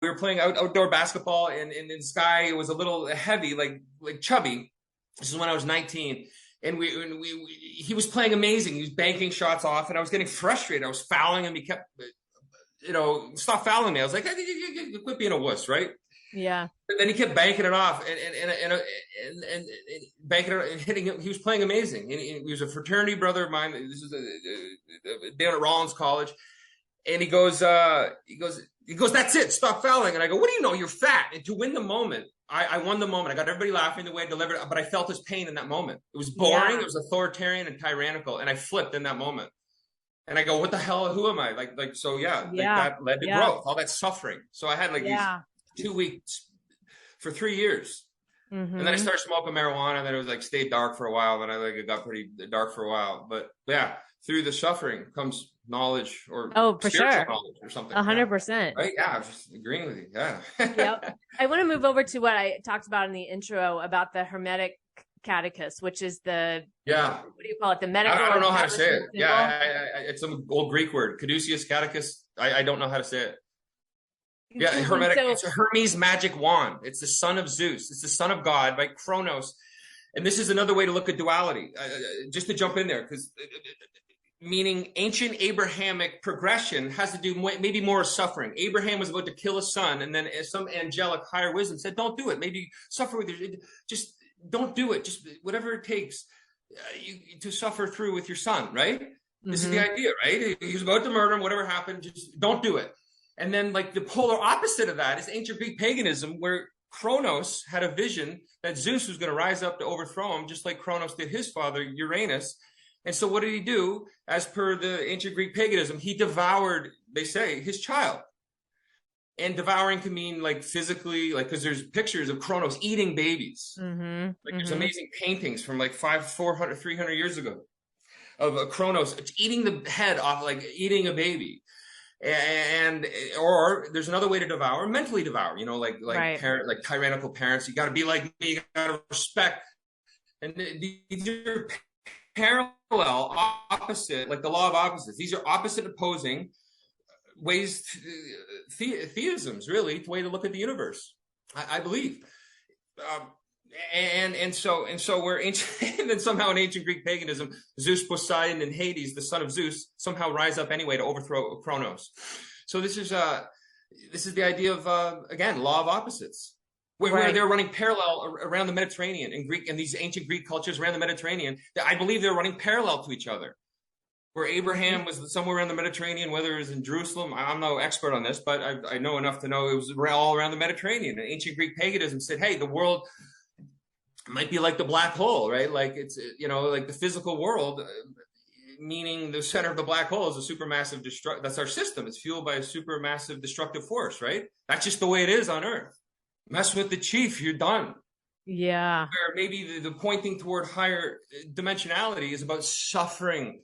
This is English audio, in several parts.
we were playing outdoor basketball, and this guy was a little heavy, like chubby. This is when I was 19. And he was playing amazing. He was banking shots off, and I was getting frustrated. I was fouling him. He kept, stop fouling me. I was like, hey, quit being a wuss, right? Yeah. And then he kept banking it off and banking it and hitting it. He was playing amazing. And he was a fraternity brother of mine. This is down at Rollins College. And he goes, that's it. Stop fouling. And I go, what do you know? You're fat. And to win the moment, I won the moment. I got everybody laughing the way I delivered it, but I felt his pain in that moment. It was boring. Yeah. It was authoritarian and tyrannical. And I flipped in that moment. And I go, what the hell? Who am I? So that led to growth, all that suffering. So I had these 2 weeks for 3 years. Mm-hmm. And then I started smoking marijuana, and then it was stayed dark for a while. And it got pretty dark for a while. But yeah, through the suffering comes knowledge, or for sure, knowledge or something. 100%. Right? Yeah, I'm just agreeing with you. Yeah. Yep. I want to move over to what I talked about in the intro about the Hermetic catechus, which is the what do you call it? The medical. I don't know how to say it. Yeah, it's some old Greek word. Caduceus catechus. I don't know how to say it. Yeah, Hermetic. It's a Hermes magic wand. It's the son of Zeus. It's the son of God, right? Cronus. And this is another way to look at duality. Just to jump in there, because meaning ancient Abrahamic progression has to do maybe more suffering. Abraham was about to kill his son, and then some angelic higher wisdom said, "Don't do it. Maybe suffer with your just." Don't do it. Just whatever it takes to suffer through with your son, right? Mm-hmm. This is the idea, right? He was about to murder him, whatever happened, just don't do it. And then the polar opposite of that is ancient Greek paganism, where Cronus had a vision that Zeus was going to rise up to overthrow him, just like Cronus did his father, Uranus. And so what did he do? As per the ancient Greek paganism, he devoured, they say, his child. And devouring can mean physically, because there's pictures of Cronus eating babies. Mm-hmm. There's amazing paintings from 400, 300 years ago of Cronus eating the head off, eating a baby. Or there's another way to devour, mentally devour, right. Tyrannical parents. You got to be like me, you got to respect. And these are parallel, opposite, like the law of opposites. These are opposite opposing ways, theisms, really, the way to look at the universe, I believe. And so we're ancient, and then somehow in ancient Greek paganism, Zeus, Poseidon, and Hades, the son of Zeus, somehow rise up anyway to overthrow Cronus. So this is the idea of again, law of opposites, where they're running parallel around the Mediterranean in Greek, and these ancient Greek cultures around the Mediterranean. I believe they're running parallel to each other. Where Abraham was somewhere around the Mediterranean, whether it was in Jerusalem, I'm no expert on this, but I know enough to know it was all around the Mediterranean. And ancient Greek paganism said, hey, the world might be like the black hole, right? It's, like the physical world, meaning the center of the black hole is a supermassive that's our system. It's fueled by a supermassive destructive force, right? That's just the way it is on Earth. Mess with the chief, you're done. Yeah. Where maybe the pointing toward higher dimensionality is about suffering.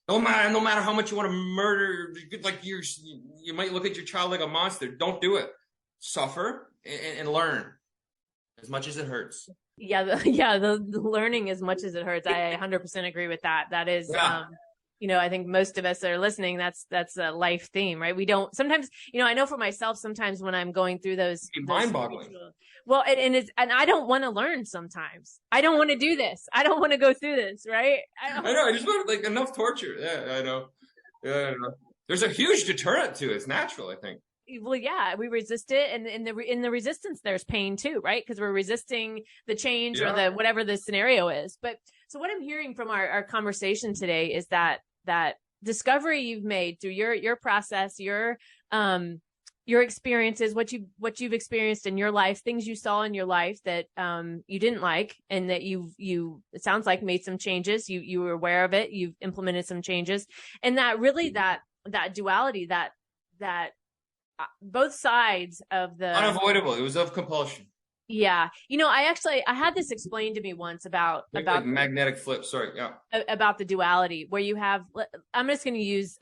No matter how much you want to murder, you might look at your child like a monster. Don't do it. Suffer and learn as much as it hurts. Yeah, the learning as much as it hurts. I 100% agree with that. That is, I think most of us that are listening, that's a life theme, right? We don't sometimes, I know for myself, sometimes when I'm going through those mind-boggling. Well, and I don't want to learn sometimes. I don't want to do this. I don't want to go through this, right? I know. I just want enough torture. Yeah, I know. Yeah, I know. There's a huge deterrent to it. It's natural, I think. Well, yeah, we resist it, and in the resistance, there's pain too, right? Because we're resisting the change or the whatever the scenario is. But so what I'm hearing from our conversation today is that discovery you've made through your process, your experiences, what you've experienced in your life, things you saw in your life that you didn't like, and that you it sounds like made some changes. You were aware of it. You've implemented some changes, and that really that duality that both sides of the unavoidable. It was of compulsion. Yeah. I had this explained to me once about magnetic flip. Sorry. Yeah. About the duality where you have, I'm just going to use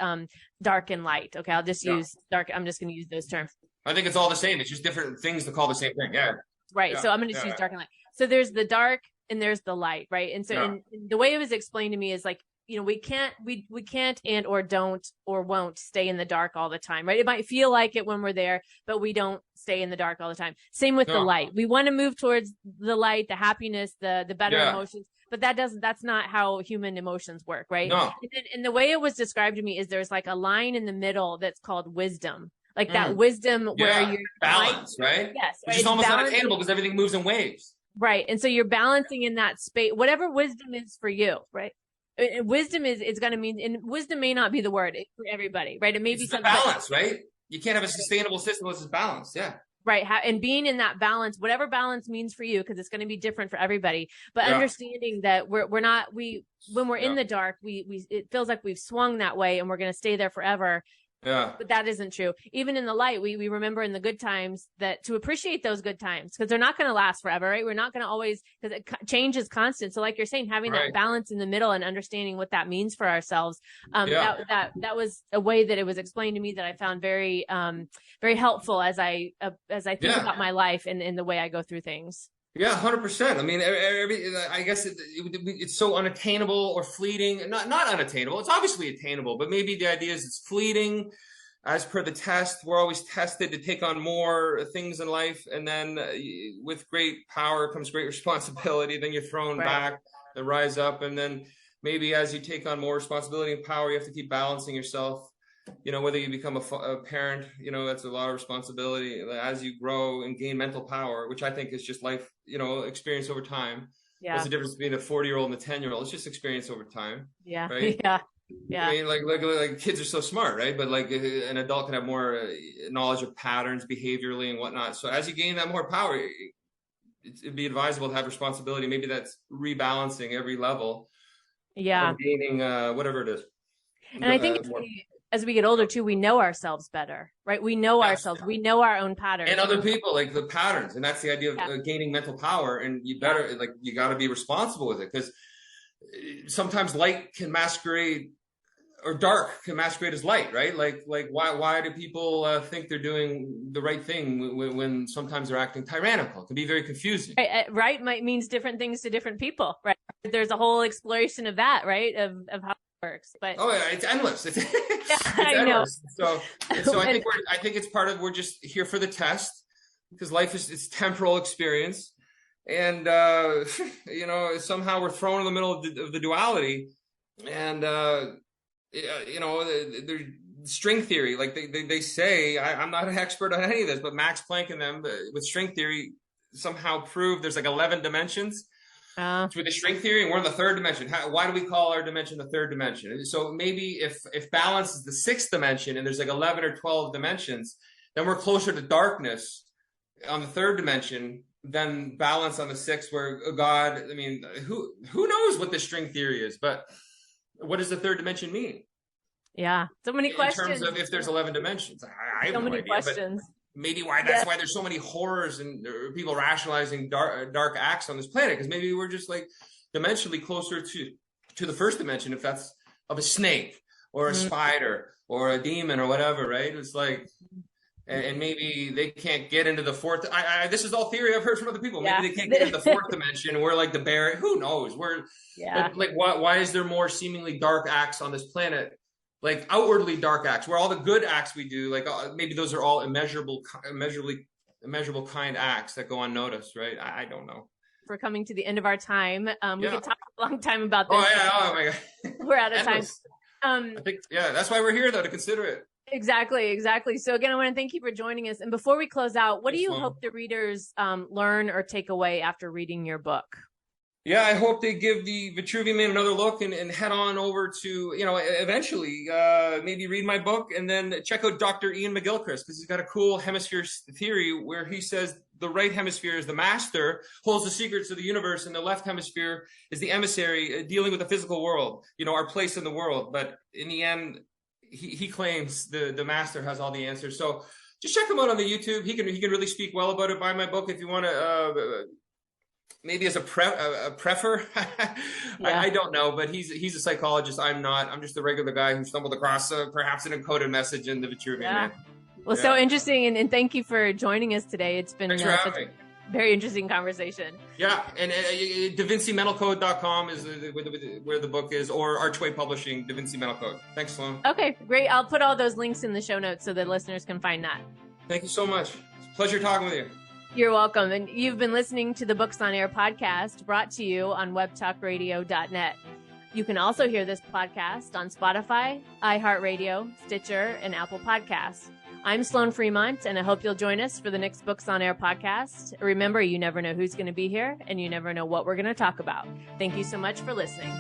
dark and light. Okay. I'll just use dark. I'm just going to use those terms. I think it's all the same. It's just different things to call the same thing. Yeah. Right. Yeah. So I'm going to use dark and light. So there's the dark and there's the light. Right. And so and the way it was explained to me is we can't and or don't or won't stay in the dark all the time, right? It might feel like it when we're there, but we don't stay in the dark all the time. Same with the light. We want to move towards the light, the happiness, the better emotions, but that's not how human emotions work, right? No. And the way it was described to me is there's like a line in the middle that's called wisdom. Like that wisdom where you're balance, right? Yes. Which is almost unattainable because everything moves in waves. Right. And so you're balancing in that space, whatever wisdom is for you, right? And wisdom is going to mean, and wisdom may not be the word for everybody, right? It may be something balance, right? You can't have a sustainable system unless it's balanced. Yeah. Right. And being in that balance, whatever balance means for you, because it's going to be different for everybody, but understanding that when we're in the dark, it feels like we've swung that way and we're going to stay there forever. Yeah. But that isn't true. Even in the light, we remember in the good times that to appreciate those good times, because they're not going to last forever, right? We're not going to always, because change is constant. So like you're saying, having that balance in the middle and understanding what that means for ourselves. That was a way that it was explained to me that I found very, very helpful as I think about my life and the way I go through things. Yeah, 100%. I mean, I guess it's so unattainable or fleeting. Not unattainable. It's obviously attainable, but maybe the idea is it's fleeting. As per the test, we're always tested to take on more things in life, and then with great power comes great responsibility. Then you're thrown back and rise up, and then maybe as you take on more responsibility and power, you have to keep balancing yourself. Whether you become a parent, that's a lot of responsibility. As you grow and gain mental power, which I think is just life, experience over time. Yeah. What's the difference between a 40-year-old and a 10-year-old? It's just experience over time. Yeah. Right. Yeah. Yeah. I mean, like kids are so smart, right? But like an adult can have more knowledge of patterns behaviorally and whatnot. So as you gain that more power, it'd be advisable to have responsibility. Maybe that's rebalancing every level. Yeah. Gaining whatever it is. And I think as we get older too, we know ourselves better, right? We know ourselves. We know our own patterns. And other people, like the patterns. And that's the idea of gaining mental power. And you better, you got to be responsible with it, because sometimes light can masquerade, or dark can masquerade as light, right? Like why do people think they're doing the right thing when sometimes they're acting tyrannical? It can be very confusing. Right might means different things to different people, right? There's a whole exploration of that, right? Of how it works. But it's endless. It's I endless. know. So I think it's part of, we're just here for the test, because life it's temporal experience. And, somehow we're thrown in the middle of the duality, and, there's string theory. Like they say, I'm not an expert on any of this, but Max Planck and them with string theory somehow proved there's like 11 dimensions with the string theory, and we're in the third dimension. Why do we call our dimension the third dimension? So maybe if balance is the sixth dimension and there's like 11 or 12 dimensions, then we're closer to darkness on the third dimension than balance on the sixth, where God, I mean, who knows what the string theory is, but what does the third dimension mean? Yeah. So many questions. In terms of if there's 11 dimensions, I have so many idea, questions. Maybe that's why there's so many horrors and people rationalizing dark acts on this planet, because maybe we're just like dimensionally closer to the first dimension, if that's of a snake or a spider or a demon or whatever, right? It's like, and maybe they can't get into the fourth. This is all theory I've heard from other people. Maybe they can't get into the fourth dimension. We're like the bear. Who knows? Why is there more seemingly dark acts on this planet? Like outwardly dark acts, where all the good acts we do, like maybe those are all immeasurable kind acts that go unnoticed, right? I don't know. We're coming to the end of our time. We could talk a long time about this. Oh my God. We're out of time. I think, that's why we're here, though, to consider it. Exactly. So again, I want to thank you for joining us. And before we close out, what do you hope the readers learn or take away after reading your book? Yeah, I hope they give the Vitruvian Man another look and head on over to, eventually maybe read my book and then check out Dr. Ian McGilchrist, because he's got a cool hemisphere theory where he says the right hemisphere is the master, holds the secrets of the universe, and the left hemisphere is the emissary dealing with the physical world, our place in the world. But in the end, he claims the master has all the answers. So just check him out on the YouTube. He can really speak well about it. Buy my book if you want to. Maybe as a prefer. I don't know, but he's a psychologist. I'm not. I'm just a regular guy who stumbled across perhaps an encoded message in the Vitruvian Man. Well, so interesting, and thank you for joining us today. It's been Thanks for having me. very interesting conversation. Yeah, and DaVinciMentalCode.com is where the book is, or Archway Publishing, Da Vinci Mental Code. Thanks, Sloan. Okay, great. I'll put all those links in the show notes so that listeners can find that. Thank you so much. It's a pleasure talking with you. You're welcome. And you've been listening to the Books on Air podcast, brought to you on webtalkradio.net. You can also hear this podcast on Spotify, iHeartRadio, Stitcher, and Apple Podcasts. I'm Sloan Fremont, and I hope you'll join us for the next Books on Air podcast. Remember, you never know who's going to be here, and you never know what we're going to talk about. Thank you so much for listening.